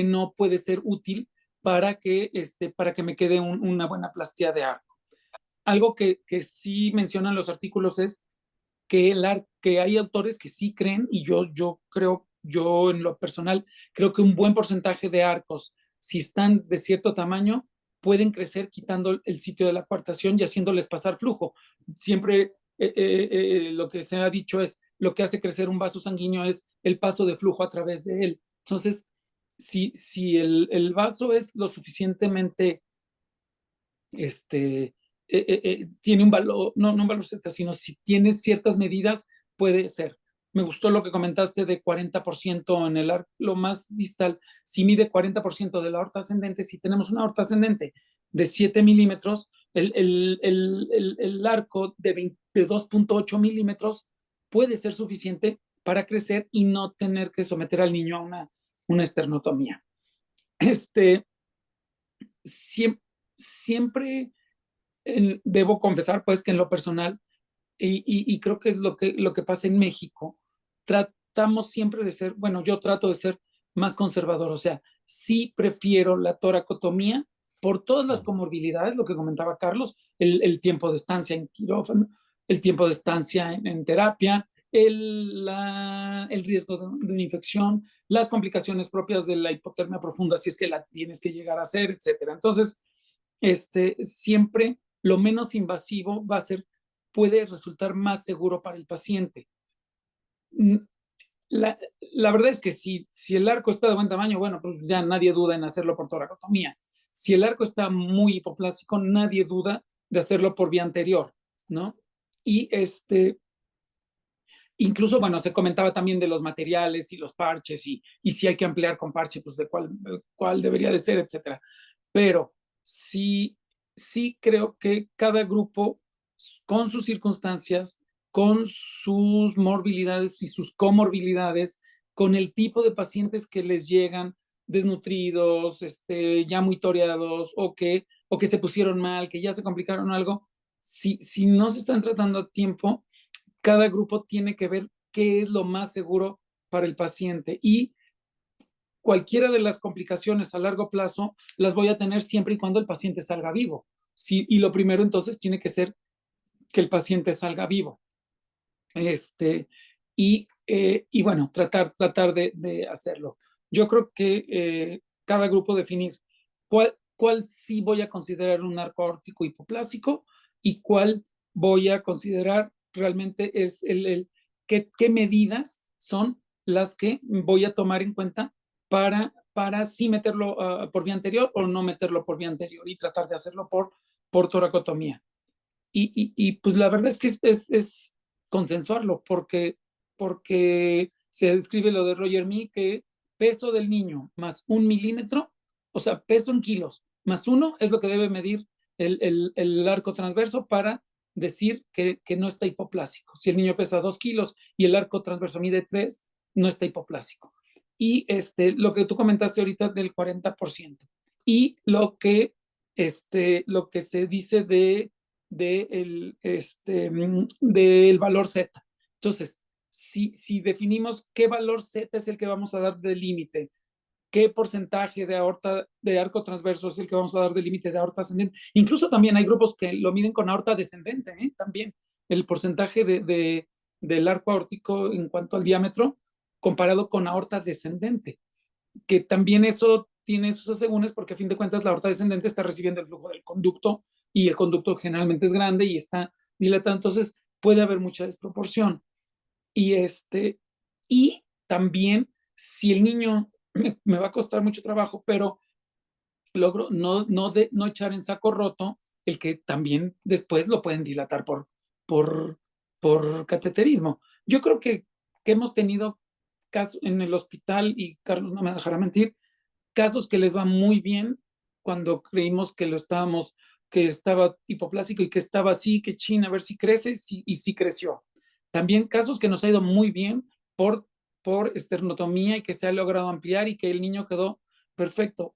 no puede ser útil para que me quede una buena plastía de arco. Algo que sí mencionan los artículos es que hay autores que sí creen, y yo creo, yo en lo personal, creo que un buen porcentaje de arcos, si están de cierto tamaño, pueden crecer quitando el sitio de la coartación y haciéndoles pasar flujo. Siempre lo que se ha dicho es, lo que hace crecer un vaso sanguíneo es el paso de flujo a través de él. Entonces, si el vaso es lo suficientemente tiene un valor, no un valor Z, sino si tiene ciertas medidas, puede ser. Me gustó lo que comentaste de 40% en el arco, lo más distal. Si mide 40% de la aorta ascendente, si tenemos una aorta ascendente de 7 milímetros, el arco de 2.8 milímetros puede ser suficiente para crecer y no tener que someter al niño a una esternotomía. Siempre, siempre debo confesar, pues, que en lo personal, y creo que es lo que pasa en México, tratamos siempre de ser, bueno, yo trato de ser más conservador, o sea, sí prefiero la toracotomía por todas las comorbilidades, lo que comentaba Carlos, el tiempo de estancia en quirófano, el tiempo de estancia en terapia, el riesgo de una infección, las complicaciones propias de la hipotermia profunda, si es que la tienes que llegar a hacer, etcétera. Entonces, siempre lo menos invasivo puede resultar más seguro para el paciente. La verdad es que si el arco está de buen tamaño, bueno, pues ya nadie duda en hacerlo por toracotomía. Si el arco está muy hipoplásico, nadie duda de hacerlo por vía anterior, ¿no? Y incluso, bueno, se comentaba también de los materiales y los parches y si hay que ampliar con parche, pues de cuál debería de ser, etcétera. Pero sí creo que cada grupo, con sus circunstancias, con sus morbilidades y sus comorbilidades, con el tipo de pacientes que les llegan desnutridos, ya muy toreados o que se pusieron mal, que ya se complicaron algo, si no se están tratando a tiempo, cada grupo tiene que ver qué es lo más seguro para el paciente y cualquiera de las complicaciones a largo plazo las voy a tener siempre y cuando el paciente salga vivo. Sí, y lo primero entonces tiene que ser que el paciente salga vivo. Y bueno, tratar de hacerlo. Yo creo que cada grupo definir cuál sí voy a considerar un arco aórtico hipoplásico y cuál voy a considerar realmente es qué medidas son las que voy a tomar en cuenta para sí meterlo por vía anterior o no meterlo por vía anterior y tratar de hacerlo por toracotomía. Y pues la verdad es que es consensuarlo, porque se describe lo de Roger Mee, que peso del niño más 1 milímetro, o sea, peso en kilos, más 1 es lo que debe medir el arco transverso para decir que no está hipoplásico. Si el niño pesa 2 kilos y el arco transverso mide 3, no está hipoplásico. Y lo que tú comentaste ahorita del 40%. Y lo que se dice del valor Z. Entonces, si definimos qué valor Z es el que vamos a dar de límite, qué porcentaje de aorta de arco transverso es el que vamos a dar de límite de aorta ascendente. Incluso también hay grupos que lo miden con aorta descendente, también el porcentaje del arco aórtico en cuanto al diámetro comparado con aorta descendente, que también eso tiene sus asegúnes porque a fin de cuentas la aorta descendente está recibiendo el flujo del conducto y el conducto generalmente es grande y está dilatado, entonces puede haber mucha desproporción. Y también si el niño me va a costar mucho trabajo, pero logro no echar en saco roto el que también después lo pueden dilatar por cateterismo. Yo creo que hemos tenido casos en el hospital, y Carlos no me dejará mentir, casos que les va muy bien cuando creímos que que estaba hipoplásico y que estaba así, que chin, a ver si crece, y sí creció. También casos que nos ha ido muy bien por esternotomía y que se ha logrado ampliar y que el niño quedó perfecto.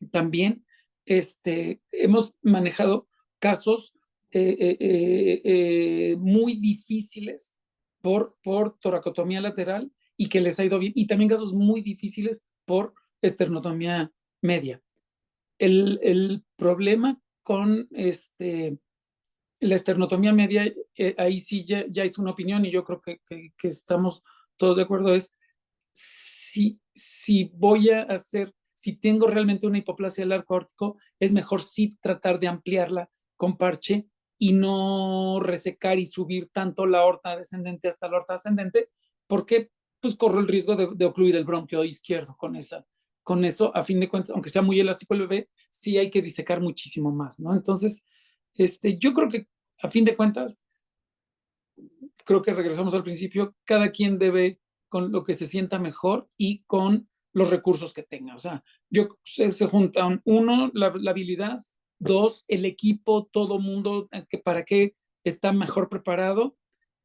También hemos manejado casos muy difíciles por toracotomía lateral y que les ha ido bien, y también casos muy difíciles por esternotomía media. El problema con la esternotomía media, ahí sí ya es una opinión y yo creo que estamos todos de acuerdo, es si voy a hacer, si tengo realmente una hipoplasia del arco aórtico, es mejor sí tratar de ampliarla con parche y no resecar y subir tanto la aorta descendente hasta la aorta ascendente, porque pues corro el riesgo de ocluir el bronquio izquierdo con eso, a fin de cuentas, aunque sea muy elástico el bebé, sí hay que disecar muchísimo más, ¿no? Entonces, yo creo que a fin de cuentas, creo que regresamos al principio, cada quien debe con lo que se sienta mejor y con los recursos que tenga. O sea, se juntan, 1, la habilidad; 2, el equipo, todo mundo, para qué está mejor preparado;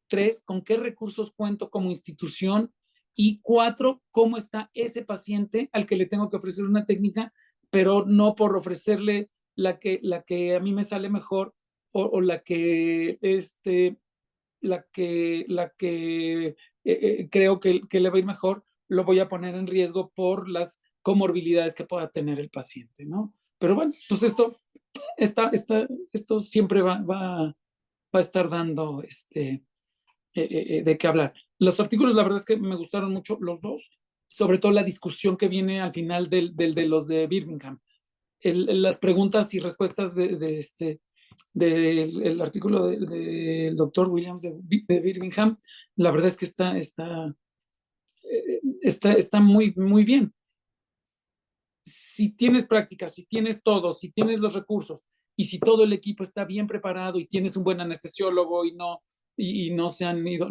3, con qué recursos cuento como institución; y 4, cómo está ese paciente al que le tengo que ofrecer una técnica, pero no por ofrecerle la que a mí me sale mejor o la que creo que le va a ir mejor, lo voy a poner en riesgo por las comorbilidades que pueda tener el paciente, ¿no? Pero bueno, pues esto siempre va a estar dando de qué hablar. Los artículos, la verdad es que me gustaron mucho los dos, sobre todo la discusión que viene al final de los de Birmingham. Las preguntas y respuestas del artículo del doctor Williams de Birmingham, la verdad es que está muy, muy bien. Si tienes práctica, si tienes todo, si tienes los recursos y si todo el equipo está bien preparado y tienes un buen anestesiólogo y no se han ido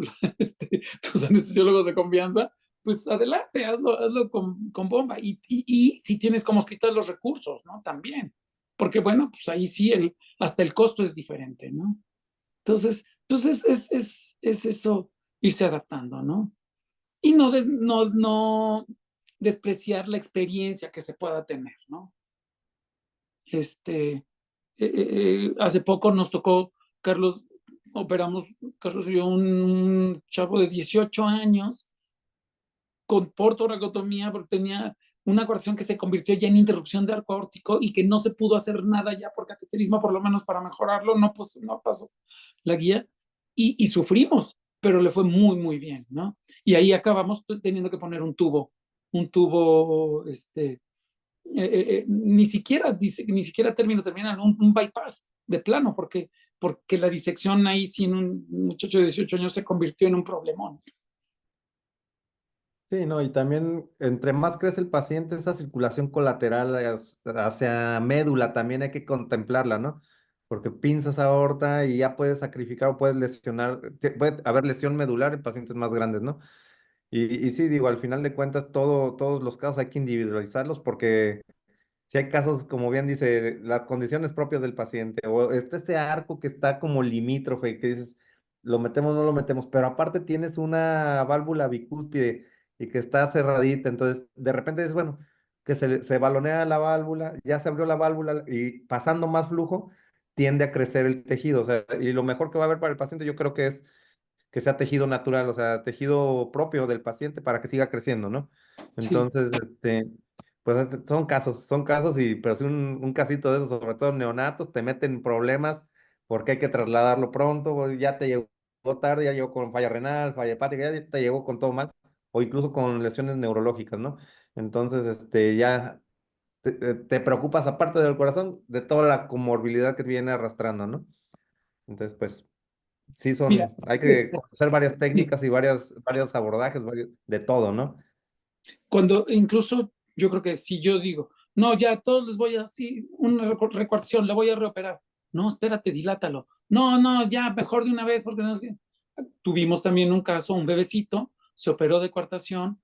tus anestesiólogos de confianza, pues adelante, hazlo con bomba. Y si tienes como hospital los recursos, ¿no? También. Porque bueno, pues ahí sí, hasta el costo es diferente, ¿no? Entonces, pues es eso, irse adaptando, ¿no? Y no despreciar la experiencia que se pueda tener, ¿no? Hace poco nos tocó, Carlos, operamos, Carlos y yo, un chavo de 18 años por toracotomía, porque tenía una coartación que se convirtió ya en interrupción de arco aórtico y que no se pudo hacer nada ya por cateterismo, por lo menos para mejorarlo, no pasó la guía y sufrimos, pero le fue muy, muy bien, ¿no? Y ahí acabamos teniendo que poner un tubo, ni siquiera terminan un bypass de plano, porque la disección ahí sin un muchacho de 18 años se convirtió en un problemón. Sí, no, y también entre más crece el paciente, esa circulación colateral hacia médula también hay que contemplarla, ¿no? Porque pinzas aorta y ya puedes sacrificar o puedes lesionar, puede haber lesión medular en pacientes más grandes, ¿no? Y sí, digo, al final de cuentas, todos los casos hay que individualizarlos porque si hay casos, como bien dice, las condiciones propias del paciente, o ese arco que está como limítrofe y que dices, lo metemos, no lo metemos, pero aparte tienes una válvula bicúspide y que está cerradita, entonces de repente dices, bueno, que se balonea la válvula, ya se abrió la válvula y pasando más flujo, tiende a crecer el tejido, o sea, y lo mejor que va a haber para el paciente yo creo que es que sea tejido natural, o sea, tejido propio del paciente para que siga creciendo, ¿no? Sí. Entonces, pues son casos, pero si un casito de esos, sobre todo neonatos, te meten problemas porque hay que trasladarlo pronto, o ya te llegó tarde, ya llegó con falla renal, falla hepática, ya te llegó con todo mal, o incluso con lesiones neurológicas, ¿no? Entonces, ya te preocupas, aparte del corazón, de toda la comorbilidad que viene arrastrando, ¿no? Entonces, pues, sí Mira, hay que conocer varias sí, técnicas y varios abordajes, de todo, ¿no? cuando incluso yo creo que si yo digo, no, ya a todos les voy a así, una recuartación, le voy a reoperar. No, espérate, dilátalo. No, ya mejor de una vez, porque no es que. Tuvimos también un caso, un bebecito, se operó de coartación,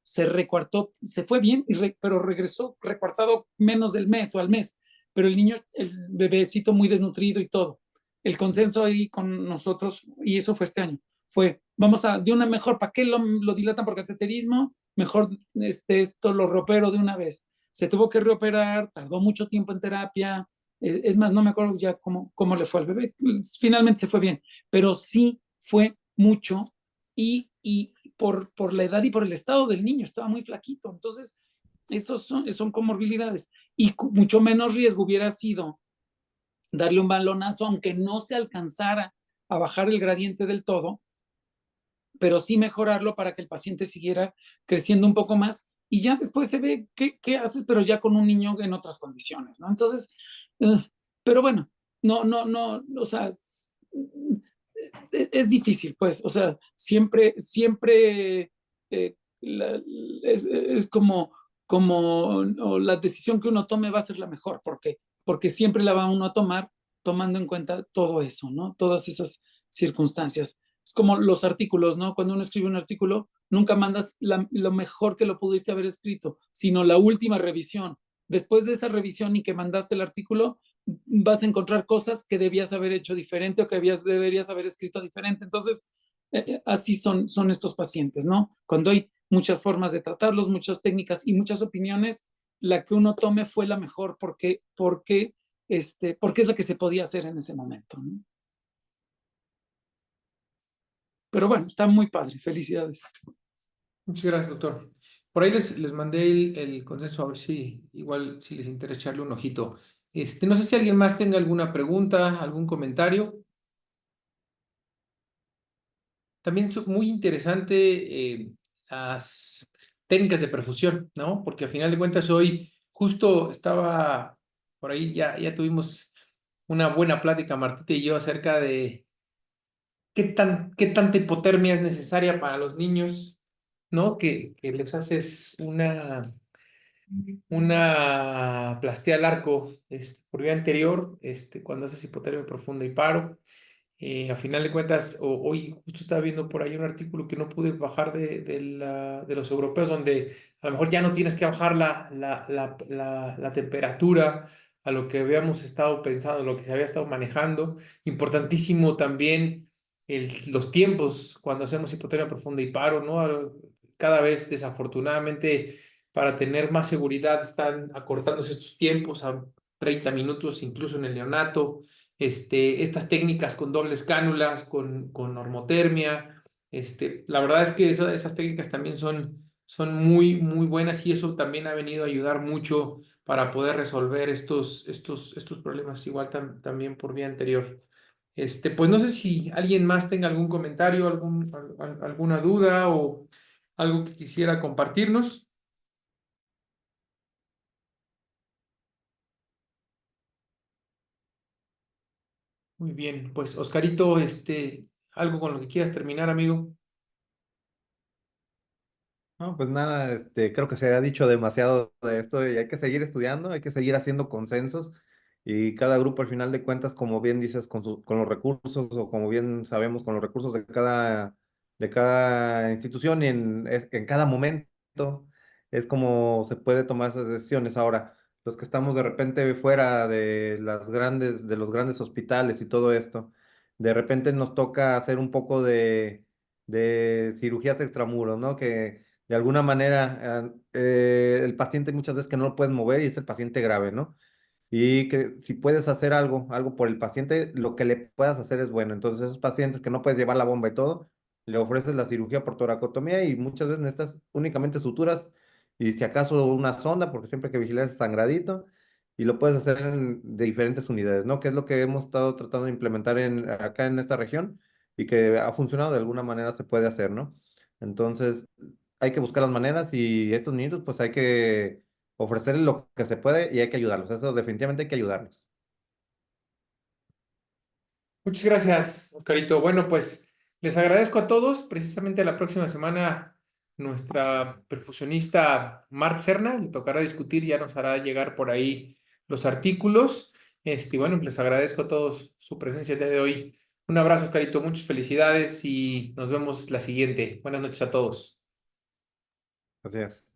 se recuartó, se fue bien, pero regresó recuartado menos del mes o al mes. Pero el niño, el bebecito muy desnutrido y todo. El consenso ahí con nosotros, y eso fue este año, fue, vamos a, de una mejor, ¿para qué lo dilatan por cateterismo? Mejor esto lo reopero de una vez. Se tuvo que reoperar, tardó mucho tiempo en terapia, es más, no me acuerdo ya cómo le fue al bebé, finalmente se fue bien, pero sí fue mucho y por la edad y por el estado del niño, estaba muy flaquito, entonces esos son comorbilidades y mucho menos riesgo hubiera sido darle un balonazo, aunque no se alcanzara a bajar el gradiente del todo, pero sí mejorarlo para que el paciente siguiera creciendo un poco más y ya después se ve qué haces, pero ya con un niño en otras condiciones, ¿no? Entonces, pero bueno, no, o sea, es difícil, pues, o sea, siempre es como la decisión que uno tome va a ser la mejor, porque siempre la va uno a tomar tomando en cuenta todo eso, ¿no? Todas esas circunstancias. Es como los artículos, ¿no? Cuando uno escribe un artículo, nunca mandas lo mejor que lo pudiste haber escrito, sino la última revisión. Después de esa revisión y que mandaste el artículo, vas a encontrar cosas que debías haber hecho diferente o que deberías haber escrito diferente. Entonces, así son estos pacientes, ¿no? Cuando hay muchas formas de tratarlos, muchas técnicas y muchas opiniones, la que uno tome fue la mejor porque es la que se podía hacer en ese momento, ¿no? Pero bueno, está muy padre. Felicidades. Muchas gracias, doctor. Por ahí les mandé el consenso, a ver si igual si les interesa echarle un ojito. No sé si alguien más tenga alguna pregunta, algún comentario. También es muy interesante las técnicas de perfusión, ¿no? Porque al final de cuentas hoy justo estaba por ahí, ya tuvimos una buena plática, Martita y yo, acerca de qué tanta hipotermia es necesaria para los niños, ¿no? Que les haces una plastía al arco por vía anterior, cuando haces hipotermia profunda y paro. A final de cuentas, hoy justo estaba viendo por ahí un artículo que no pude bajar de los europeos, donde a lo mejor ya no tienes que bajar la temperatura a lo que habíamos estado pensando, lo que se había estado manejando. Importantísimo también los tiempos cuando hacemos hipotermia profunda y paro, ¿no? Cada vez, desafortunadamente, para tener más seguridad, están acortándose estos tiempos a 30 minutos, incluso en el neonato. Estas técnicas con dobles cánulas, con normotermia. La verdad es que esas técnicas también son muy, muy buenas y eso también ha venido a ayudar mucho para poder resolver estos problemas, igual también por vía anterior. Pues no sé si alguien más tenga algún comentario, alguna duda o algo que quisiera compartirnos. Muy bien, pues Oscarito, algo con lo que quieras terminar, amigo. No, pues nada, creo que se ha dicho demasiado de esto y hay que seguir estudiando, hay que seguir haciendo consensos y cada grupo al final de cuentas, como bien dices, con los recursos o como bien sabemos, con los recursos de cada institución y en cada momento es como se puede tomar esas decisiones. Ahora, los que estamos de repente fuera de los grandes hospitales y todo esto, de repente nos toca hacer un poco de cirugías extramuros, ¿no? Que de alguna manera el paciente muchas veces que no lo puedes mover y es el paciente grave, ¿no? Y que si puedes hacer algo por el paciente, lo que le puedas hacer es bueno. Entonces, esos pacientes que no puedes llevar la bomba y todo, le ofreces la cirugía por toracotomía y muchas veces necesitas únicamente suturas y si acaso una sonda, porque siempre hay que vigilar ese sangradito, y lo puedes hacer de diferentes unidades, ¿no? Que es lo que hemos estado tratando de implementar acá en esta región y que ha funcionado, de alguna manera se puede hacer, ¿no? Entonces, hay que buscar las maneras y estos niños, pues hay que ofrecerles lo que se puede y hay que ayudarlos. Eso definitivamente hay que ayudarlos. Muchas gracias, Oscarito. Bueno, pues les agradezco a todos. Precisamente la próxima semana nuestra perfusionista Marc Serna le tocará discutir, ya nos hará llegar por ahí los artículos. Y bueno, les agradezco a todos su presencia el día de hoy. Un abrazo, Oscarito, muchas felicidades y nos vemos la siguiente. Buenas noches a todos. Gracias.